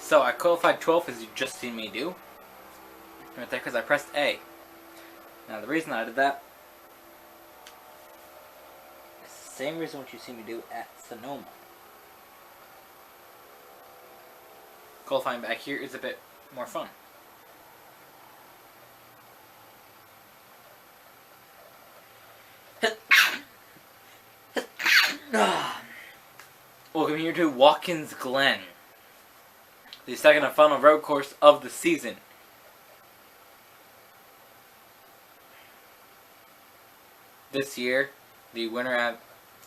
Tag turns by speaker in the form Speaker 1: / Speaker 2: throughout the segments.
Speaker 1: So I qualified 12th, as you just seen me do. Right there, because I pressed A. Now the reason I did that is the same reason what you see me do at Sonoma. Qualifying back here is a bit more fun. Welcome here to Watkins Glen, the second and final road course of the season. This year, the winner of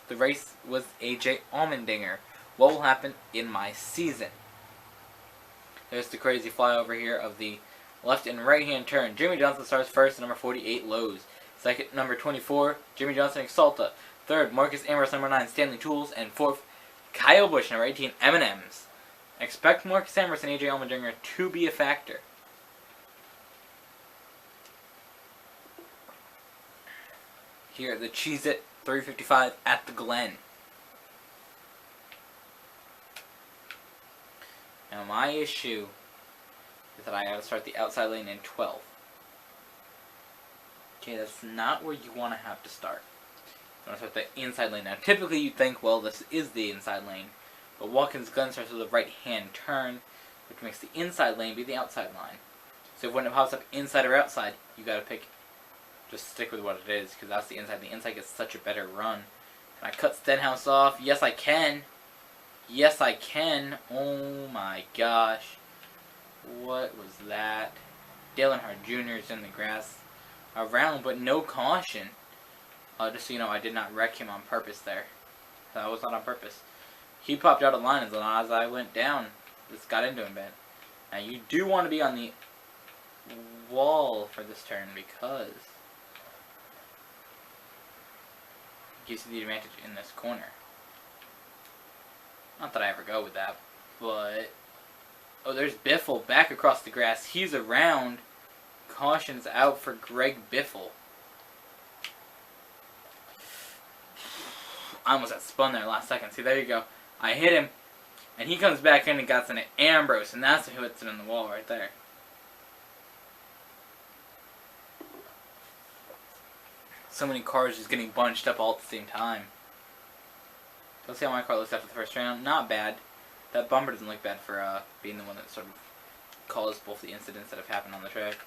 Speaker 1: the race was AJ Allmendinger. What will happen in my season? There's the crazy flyover here of the left and right hand turn. Jimmy Johnson starts first, number 48, Lowe's. Second, number 24, Jimmy Johnson, Exalta. Third, Marcus Ambrose, number 9, Stanley Tools. And fourth, Kyle Busch, number 18, M&M's. Expect Marcus Ambrose and AJ Allmendinger to be a factor. Here at the Cheez-It 355 at the Glen. Now my issue is that I gotta start the outside lane in 12th. Okay, that's not where you want to have to start. You want to start the inside lane. Now typically you'd think, well, this is the inside lane. But Watkins Glen starts with a right hand turn, which makes the inside lane be the outside line. So when it pops up inside or outside, you gotta pick, just stick with what it is, because that's the inside. The inside gets such a better run. Can I cut Stenhouse off? Yes, I can. Yes, I can. Oh my gosh. What was that? Dale Earnhardt Jr. is in the grass around, but no caution. Just so you know, I did not wreck him on purpose there. That was not on purpose. He popped out of line as I went down. Just got into him a bit. Now you do want to be on the wall for this turn because it gives you the advantage in this corner. Not that I ever go with that, but oh, there's Biffle back across the grass. He's around. Caution's out for Greg Biffle. I almost got spun there last second. See, there you go. I hit him, and he comes back in and got an Ambrose, and that's who hits it in the wall right there. So many cars just getting bunched up all at the same time. Let's see how my car looks after the first round. Not bad. That bumper doesn't look bad for being the one that sort of caused both the incidents that have happened on the track.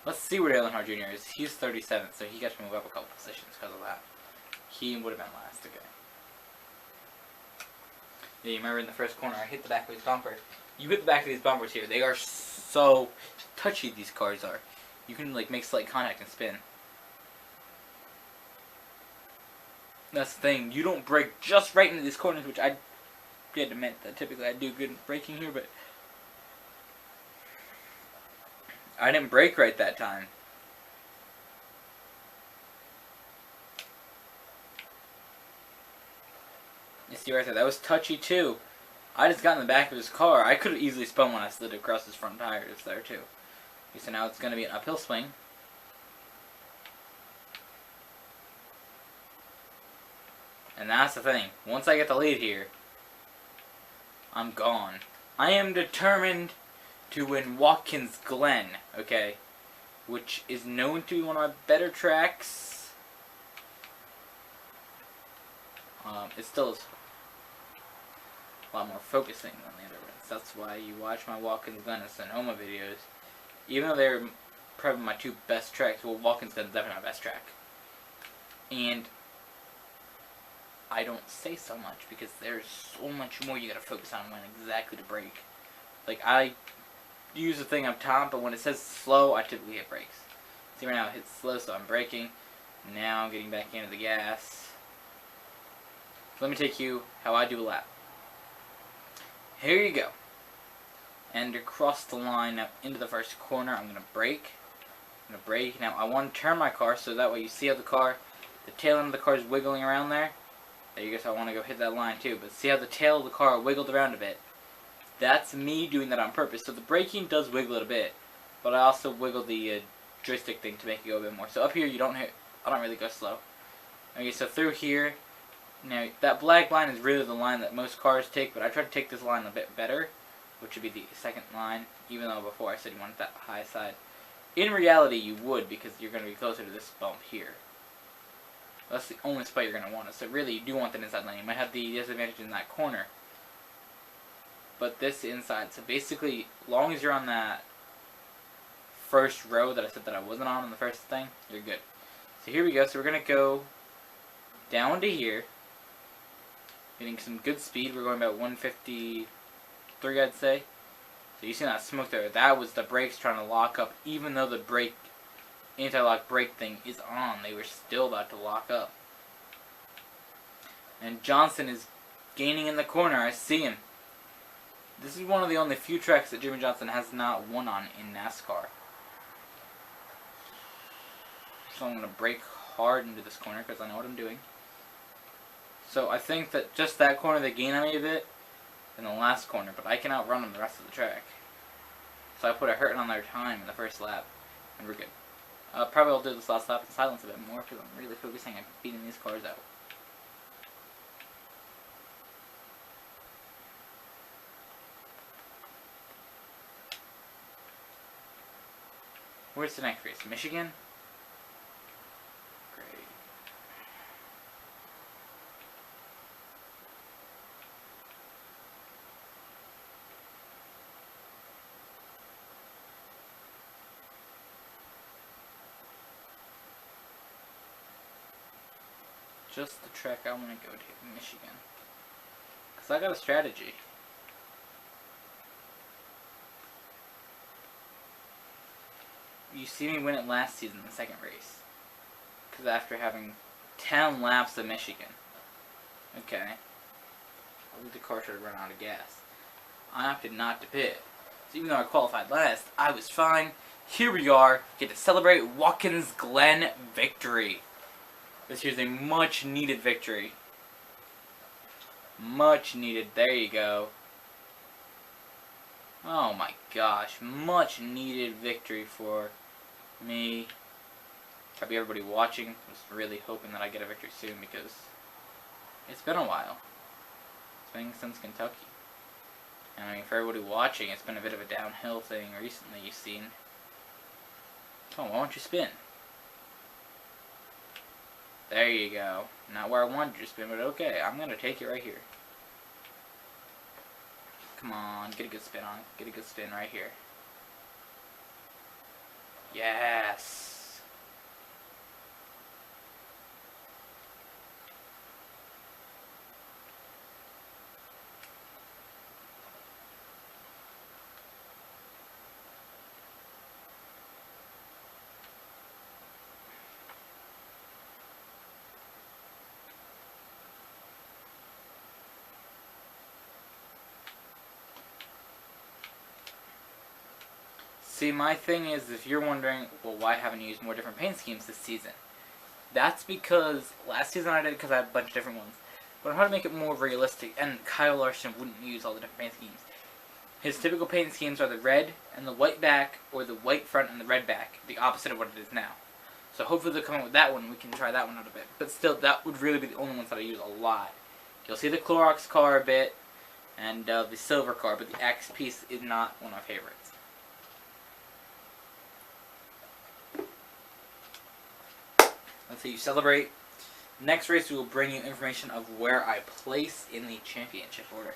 Speaker 1: Let's see where Dale Earnhardt Jr. is. He's 37th, so he got to move up a couple positions because of that. He would have been last, okay. Yeah, you remember in the first corner, I hit the back of his bumper. You hit the back of these bumpers here. They are so touchy, these cars are. You can like make slight contact and spin. That's the thing. You don't brake just right into these corners, which I did admit that typically I do good braking here, but I didn't brake right that time. You see right there, that was touchy too. I just got in the back of his car. I could have easily spun when I slid across his front tires there too. Okay, so now it's going to be an uphill swing. And that's the thing. Once I get the lead here, I'm gone. I am determined to win Watkins Glen, okay? Which is known to be one of my better tracks. It still is a lot more focusing than the other ones. That's why you watch my Watkins Glen and Sonoma videos. Even though they're probably my two best tracks, well, Watkins Glen is definitely my best track. And I don't say so much because there's so much more you gotta focus on when exactly to brake. Like, I use the thing up top, but when it says slow, I typically hit brakes. See, right now it hits slow, so I'm braking. Now I'm getting back into the gas. So let me take you how I do a lap. Here you go. And across the line, now into the first corner, I'm gonna brake. I'm gonna brake. Now I want to turn my car so that way you see how the tail end of the car is wiggling around there. There you go, so I want to go hit that line too. But see how the tail of the car wiggled around a bit? That's me doing that on purpose. So the braking does wiggle it a bit, but I also wiggle the joystick thing to make it go a bit more. So up here, I don't really go slow. Okay, so through here, now that black line is really the line that most cars take, but I try to take this line a bit better. which would be the second line, even though before I said you wanted that high side. In reality, you would, because you're going to be closer to this bump here. That's the only spot you're going to want it. So really, you do want that inside line. You might have the disadvantage in that corner. But this inside, so basically, as long as you're on that first row that I said that I wasn't on in the first thing, you're good. So here we go. So we're going to go down to here. Getting some good speed. We're going about 153, I'd say. So you see that smoke there? That was the brakes trying to lock up. Even though the brake, anti-lock brake thing is on, they were still about to lock up. And Johnson is gaining in the corner. I see him. This is one of the only few tracks that Jimmy Johnson has not won on in NASCAR. So I'm going to brake hard into this corner because I know what I'm doing. So I think that just that corner they gain on me a bit in the last corner, but I can outrun them the rest of the track. So I put a hurting on their time in the first lap, and we're good. Probably I'll do this last lap in silence a bit more because I'm really focusing on beating these cars out. Where's the next race? Michigan? Great. Just the track I want to go to, Michigan. Because I got a strategy. You see me win it last season, the second race. Because after having 10 laps of Michigan. Okay. I think the car should have run out of gas. I opted not to pit. So even though I qualified last, I was fine. Here we are. Get to celebrate Watkins Glen victory. This here's a much needed victory. Much needed. There you go. Oh my gosh. Much needed victory for me. Probably everybody watching was really hoping that I get a victory soon because it's been a while. It's been since Kentucky. And I mean, for everybody watching, it's been a bit of a downhill thing recently you've seen. Come on, why don't you spin? There you go. Not where I wanted you to spin, but okay. I'm going to take it right here. Come on, get a good spin on it. Get a good spin right here. Yes! See, my thing is, if you're wondering, well, why haven't you used more different paint schemes this season? That's because last season I did it because I had a bunch of different ones. But I'm trying to make it more realistic, and Kyle Larson wouldn't use all the different paint schemes. His typical paint schemes are the red and the white back, or the white front and the red back, the opposite of what it is now. So hopefully they'll come up with that one, and we can try that one out a bit. But still, that would really be the only ones that I use a lot. You'll see the Clorox car a bit, and the silver car, but the X piece is not one of my favorites. Let's see you celebrate. Next race, we will bring you information of where I place in the championship order.